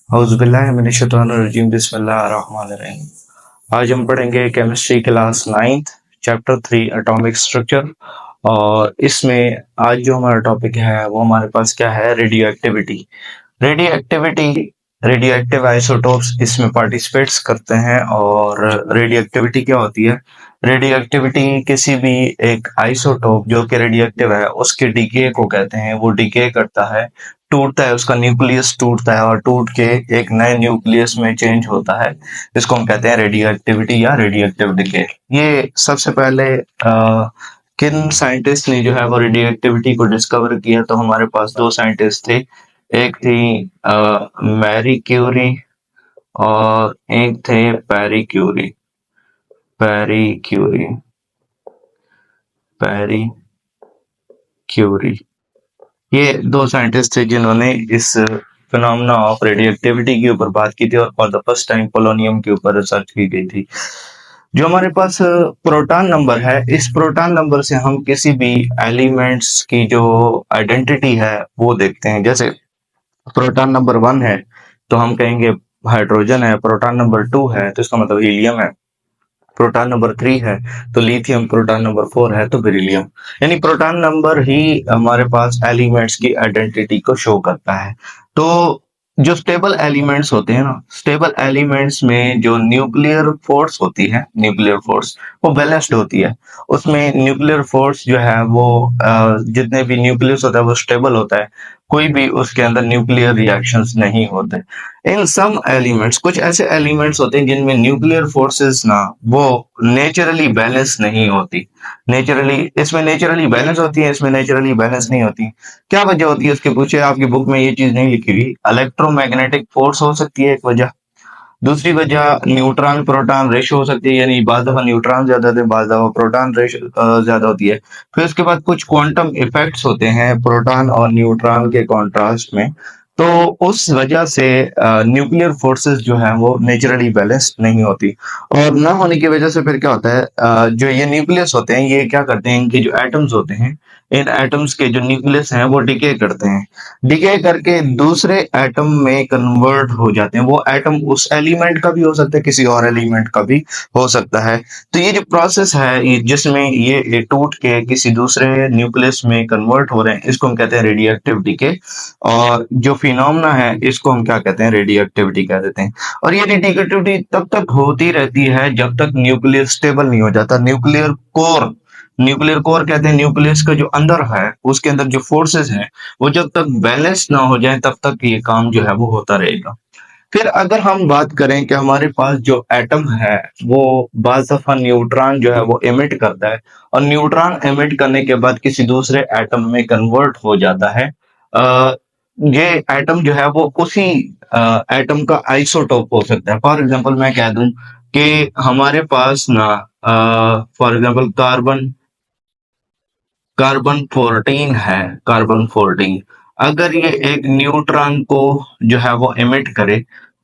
औज़ुबिल्लाहिमिनश्शैतानिर्रजीम बिस्मिल्लाहिर्रहमानिर्रहीम। आज हम पढ़ेंगे chemistry class 9th chapter 3 atomic structure. और इसमें आज जो हमारा टॉपिक है वो हमारे पास क्या है, radio activity. Radio activity, radio active isotopes इसमें पार्टिसिपेट्स करते हैं। और रेडियो एक्टिविटी क्या होती है? रेडियो एक्टिविटी किसी भी एक आइसोटोप जो कि रेडियो एक्टिव है उसके डीके को कहते हैं। वो डीके करता है, टूटता है, उसका न्यूक्लियस टूटता है और टूट के एक नए न्यूक्लियस में चेंज होता है। इसको हम कहते हैं रेडियो एक्टिविटी या रेडियो एक्टिव डीके। ये सबसे पहले किन साइंटिस्ट ने जो है वो रेडियो एक्टिविटी को डिस्कवर किया? तो हमारे पास दो साइंटिस्ट थे। एक थी मैरी क्यूरी और एक थे पैरी क्यूरी। पैरी क्यूरी, पैरी क्यूरी, ये दो साइंटिस्ट थे जिन्होंने इस फिनोमेना ऑफ रेडियो एक्टिविटी के ऊपर बात की थी और for the first time polonium के ऊपर रिसर्च की गई थी। जो हमारे पास प्रोटॉन नंबर है, इस प्रोटॉन नंबर से हम किसी भी एलिमेंट्स की जो आइडेंटिटी है वो देखते हैं। जैसे प्रोटॉन नंबर 1 है तो हम कहेंगे हाइड्रोजन है, प्रोटॉन नंबर 2 है तो इसका मतलब हीलियम है, प्रोटॉन नंबर 3 है तो लिथियम, प्रोटॉन नंबर 4 है तो बेरिलियम। यानी प्रोटॉन नंबर ही हमारे पास एलिमेंट्स की आइडेंटिटी को शो करता है। तो जो स्टेबल एलिमेंट्स होते हैं ना, स्टेबल एलिमेंट्स में जो न्यूक्लियर फोर्स होती है, न्यूक्लियर फोर्स वो बैलेंस्ड होती है। उसमें न्यूक्लियर फोर्स जो है वो जितने भी न्यूक्लियस होता है वो स्टेबल होता है, कोई भी उसके अंदर न्यूक्लियर रिएक्शंस नहीं होते। इन सम एलिमेंट्स, कुछ ऐसे एलिमेंट्स होते हैं जिनमें न्यूक्लियर फोर्सेस ना वो नेचुरली बैलेंस नहीं होती। नेचुरली, इसमें नेचुरली बैलेंस होती है, इसमें नेचुरली बैलेंस नहीं होती। क्या वजह होती है उसके पूछे? आपकी बुक में ये चीज नहीं लिखी हुई। इलेक्ट्रोमैग्नेटिक फोर्स हो सकती है एक वजह। दूसरी वजह न्यूट्रॉन प्रोटॉन रेशो हो सकती है, यानी बाद दफा न्यूट्रॉन ज्यादा होते हैं, बाद दफा प्रोटॉन रेशो ज्यादा होती है। फिर उसके बाद कुछ क्वांटम इफेक्ट्स होते हैं प्रोटॉन और न्यूट्रॉन के कॉन्ट्रास्ट में। तो उस वजह से न्यूक्लियर फोर्सेस जो है वो नेचुरली बैलेंस्ड नहीं होती। और ना होने की वजह से फिर क्या होता है, जो ये न्यूक्लियस होते हैं ये क्या करते हैं, इनके जो एटम्स होते हैं, इन एटम्स के जो न्यूक्लियस हैं वो डिके करते हैं। डिके करके दूसरे एटम में कन्वर्ट हो जाते हैं। वो एटम उस एलिमेंट का भी हो सकता है, किसी और एलिमेंट का भी हो सकता है। तो ये जो प्रोसेस है जिसमें ये टूट के किसी दूसरे न्यूक्लियस में कन्वर्ट हो रहे हैं, इसको हम कहते हैं रेडियो एक्टिव डिके। और जो फिनोमेना है इसको हम क्या कहते हैं, रेडियो एक्टिविटी कह देते हैं। और ये रेडियो एक्टिविटी तब तक होती रहती है जब तक न्यूक्लियर स्टेबल नहीं हो जाता। न्यूक्लियर कोर, न्यूक्लियर कोर कहते हैं न्यूक्लियस का जो अंदर है उसके अंदर जो फोर्सेस हैं वो जब तक बैलेंस ना हो जाए तब तक ये काम जो है वो होता रहेगा। फिर अगर हम बात करें कि हमारे पास जो एटम है वो बाज़ दफा न्यूट्रॉन जो है वो एमिट करता है और न्यूट्रॉन एमिट करने के बाद किसी दूसरे एटम में कन्वर्ट हो जाता है। अ, ये एटम जो है वो उसी एटम का आइसोटोप हो सकता है। फॉर एग्जांपल मैं कह दूं कि हमारे पास ना फॉर एग्जांपल कार्बन कार्बन 14 है, कार्बन 14। अगर ये एक न्यूट्रॉन को जो है वो एमिट करे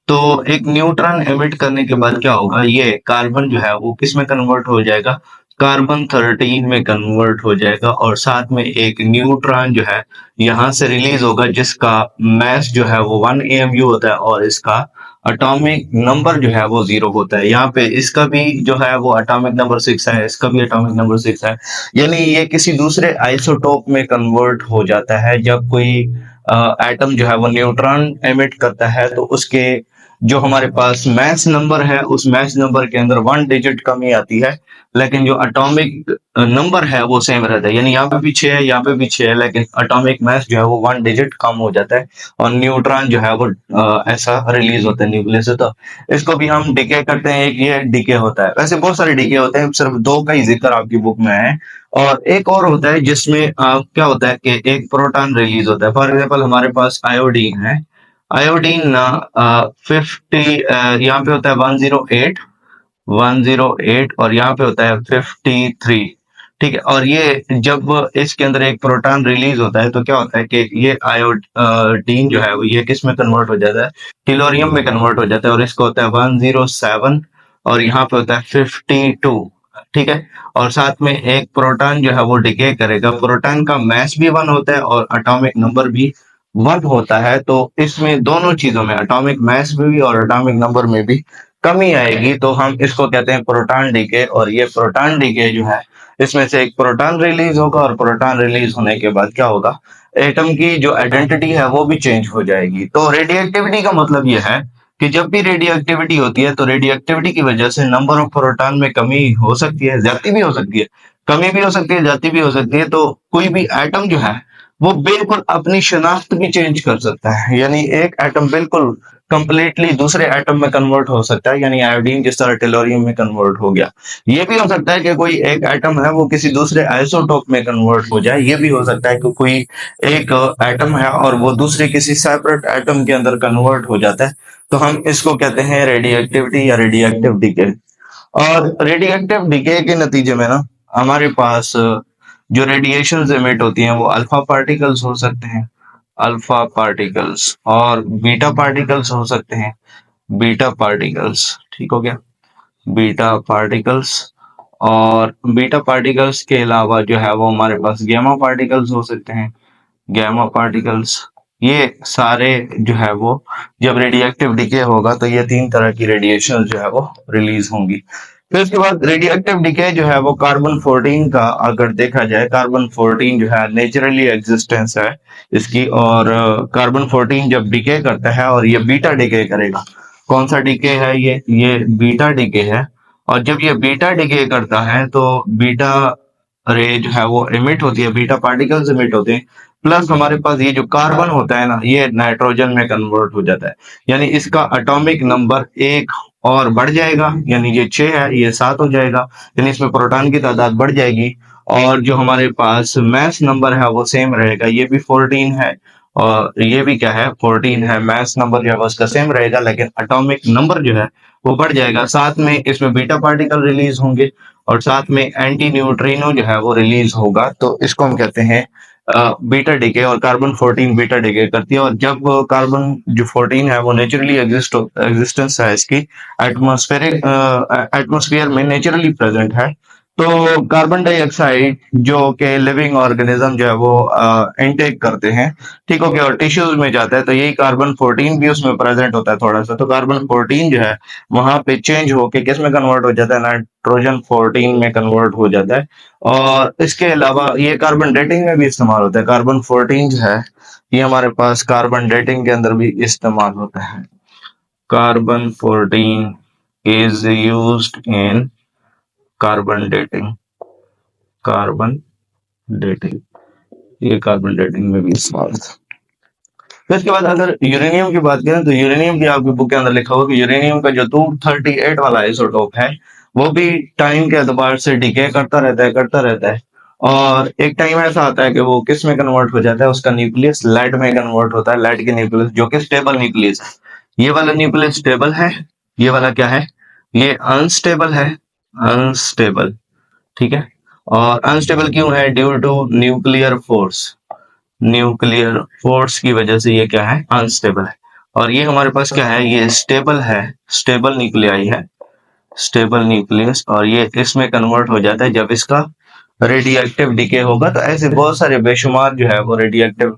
तो एक न्यूट्रॉन एमिट करने के बाद क्या होगा, ये कार्बन जो है वो किस में कन्वर्ट हो जाएगा, कार्बन 13 में कन्वर्ट हो जाएगा। और साथ में एक न्यूट्रॉन जो है यहाँ से रिलीज होगा जिसका मास जो है वो 1 AMU होता है और इसका एटॉमिक नंबर जो है वो 0 होता है। यहाँ पे इसका भी जो है वो एटॉमिक नंबर 6 है, इसका भी एटॉमिक नंबर 6 है। यानी ये किसी दूसरे आइसोटोप में कन्वर्ट हो जाता है जब कोई एटम जो है वो न्यूट्रॉन एमिट करता है तो उसके जो हमारे पास मैस नंबर है उस मैस नंबर के अंदर 1 डिजिट कमी आती है, लेकिन जो एटॉमिक नंबर है वो सेम रहता है। यानी यहाँ पे भी 6 है, यहाँ पे भी 6 है, लेकिन एटॉमिक मैस जो है वो 1 डिजिट कम हो जाता है और न्यूट्रॉन जो है वो ऐसा रिलीज होता है न्यूक्लियस से। तो इसको भी हम डिके करते हैं, एक ये डिके होता है। वैसे बहुत सारे डिके होते हैं, सिर्फ दो का ही जिक्र आपकी बुक में है। और एक और होता है जिसमें क्या होता है कि एक प्रोटॉन रिलीज होता है। फॉर एग्जाम्पल हमारे पास आयोडीन है। आयोडीन ना 50 यहाँ पे होता है 108 और यहाँ पे होता है 53। ठीक है, और ये जब इसके अंदर एक प्रोटॉन रिलीज होता है तो क्या होता है कि ये आयोडीन जो है वो ये किस में कन्वर्ट हो जाता है, टिलोरियम में कन्वर्ट हो जाता है और इसका होता है 107 और यहाँ पे होता है 52। ठीक है, और साथ में एक प्रोटॉन जो है वो डिके करेगा। प्रोटॉन का मास भी 1 होता है और एटॉमिक नंबर भी वर्क होता है तो इसमें दोनों चीजों में एटॉमिक मास में भी और एटॉमिक नंबर में भी कमी आएगी, तो हम इसको कहते हैं प्रोटॉन डीके। और ये प्रोटॉन डीके जो है, इसमें से एक प्रोटॉन रिलीज होगा और प्रोटॉन रिलीज होने के बाद क्या होगा, एटम की जो आइडेंटिटी है वो भी चेंज हो जाएगी। तो रेडियो एक्टिविटी का मतलब ये है कि जब भी रेडियो एक्टिविटी होती है तो रेडियो एक्टिविटी की वजह से नंबर ऑफ प्रोटॉन में कमी हो सकती है, ज्यादा भी हो सकती है, कमी भी हो सकती है, ज्यादा भी हो सकती है। तो कोई भी एटम जो है वो बिल्कुल अपनी शनाख्त भी चेंज कर सकता है, यानी एक एटम बिल्कुल कंप्लीटली दूसरे एटम में कन्वर्ट हो सकता है, यानी आयोडीन जिस तरह टेलोरियम में कन्वर्ट हो गया। ये भी हो सकता है कि कोई एक एटम है वो किसी दूसरे आइसोटोप में कन्वर्ट हो जाए। ये भी हो सकता है कि कोई एक एटम है और वो दूसरे किसी सेपरेट एटम के अंदर कन्वर्ट हो जाता है। तो हम इसको कहते हैं रेडियो एक्टिविटी या रेडियो एक्टिव डीके। और रेडियो एक्टिव डीके के नतीजे में ना हमारे पास जो रेडिएशंस एमिट होती हैं वो अल्फा पार्टिकल्स हो सकते हैं, अल्फा पार्टिकल्स, और बीटा पार्टिकल्स हो सकते हैं, बीटा पार्टिकल्स। ठीक हो गया, बीटा पार्टिकल्स। और बीटा पार्टिकल्स के अलावा जो है वो हमारे पास गैमा पार्टिकल्स हो सकते हैं, गैमा पार्टिकल्स। ये सारे जो है वो जब रेडियोएक्टिव डीके होगा तो ये तीन तरह की रेडिएशन जो है वो रिलीज होंगी। फिर उसके बाद रेडियोएक्टिव डीके जो है वो कार्बन 14 का अगर देखा जाए, कार्बन 14 जो है नेचुरली एग्जिस्टेंस है इसकी। और कार्बन 14 जब डीके करता है और ये बीटा डीके करेगा, कौन सा डीके है ये बीटा डीके है। और जब ये बीटा डीके करता है तो बीटा रे जो है वो इमिट होती है, बीटा पार्टिकल्स इमिट होते हैं। प्लस हमारे पास ये जो कार्बन होता है ना, ये नाइट्रोजन में कन्वर्ट हो जाता है, यानी इसका एटॉमिक नंबर एक और बढ़ जाएगा, यानी ये 6 है ये 7 हो जाएगा, यानी इसमें प्रोटॉन की तादाद बढ़ जाएगी। और जो हमारे पास मास नंबर है वो सेम रहेगा, ये भी 14 है और ये भी क्या है 14 है। मास नंबर जो है वो उसका सेम रहेगा, लेकिन एटॉमिक नंबर जो है वो बढ़ जाएगा। साथ में इसमें बीटा पार्टिकल रिलीज होंगे और साथ में एंटी न्यूट्रिनो जो है वो रिलीज होगा। तो इसको हम कहते हैं बीटा डीके। और कार्बन 14 बीटा डीके करती है। और जब कार्बन जो 14 है वो नेचुरली एग्जिस्टेंस है इसकी, एटमॉस्फेयर में नेचुरली प्रेजेंट है। तो कार्बन डाइऑक्साइड जो कि लिविंग ऑर्गेनिज्म जो है वो इनटेक करते हैं, ठीक हो गया, और टिश्यूज में जाता है, तो यही कार्बन 14 भी उसमें प्रेजेंट होता है थोड़ा सा। तो कार्बन 14 जो है वहां पे चेंज होके किस में कन्वर्ट हो जाता है, नाइट्रोजन 14 में कन्वर्ट हो जाता है। और इसके अलावा ये कार्बन डेटिंग में भी इस्तेमाल होता है। कार्बन 14 जो है ये हमारे पास कार्बन डेटिंग के अंदर भी इस्तेमाल होता है। Carbon 14 is used in carbon dating, carbon dating, ये कार्बन डेटिंग में भी इस्तेमाल होता है। फिर इसके बाद अगर यूरेनियम की बात करें तो यूरेनियम की आपकी बुक के अंदर लिखा होगा कि यूरेनियम का जो 238 वाला आइसोटोप है वो भी टाइम के एतबार से डिके करता रहता है, करता रहता है। और एक टाइम ऐसा आता है कि वो किस में कन्वर्ट हो जाता है, उसका न्यूक्लियस लेड में कन्वर्ट होता है, लेड के न्यूक्लियस जो कि स्टेबल न्यूक्लियस है। ये वाला न्यूक्लियस स्टेबल है, ये वाला क्या है, ये अनस्टेबल है, अनस्टेबल। ठीक है, और अनस्टेबल क्यों है, due to nuclear force, nuclear force की वजह से ये क्या है, अनस्टेबल है। और ये हमारे पास क्या है, ये स्टेबल है, स्टेबल न्यूक्लियाई है, स्टेबल न्यूक्लियस। और ये इसमें कन्वर्ट हो जाता है जब इसका रेडियो एक्टिव डीके होगा। तो ऐसे बहुत सारे बेशुमार जो है वो रेडियो एक्टिव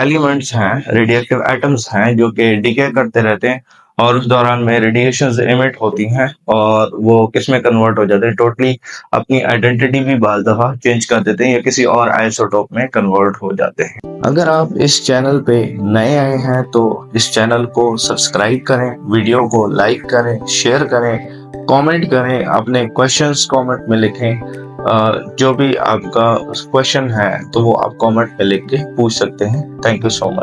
एलिमेंट्स हैं, रेडियो एक्टिव एटम्स हैं जो कि डीके करते रहते हैं और उस दौरान में रेडिएशंस एमिट होती हैं और वो किस में कन्वर्ट हो जाते हैं, टोटली अपनी आइडेंटिटी भी बाल दफा चेंज कर देते हैं या किसी और आइसोटोप में कन्वर्ट हो जाते हैं। अगर आप इस चैनल पे नए आए हैं तो इस चैनल को सब्सक्राइब करें, वीडियो को लाइक करें, शेयर करें, कमेंट करें, अपने क्वेश्चंस कमेंट में लिखें। जो भी आपका क्वेश्चन है तो वो आप कमेंट में लिख के पूछ सकते हैं। Thank you so much.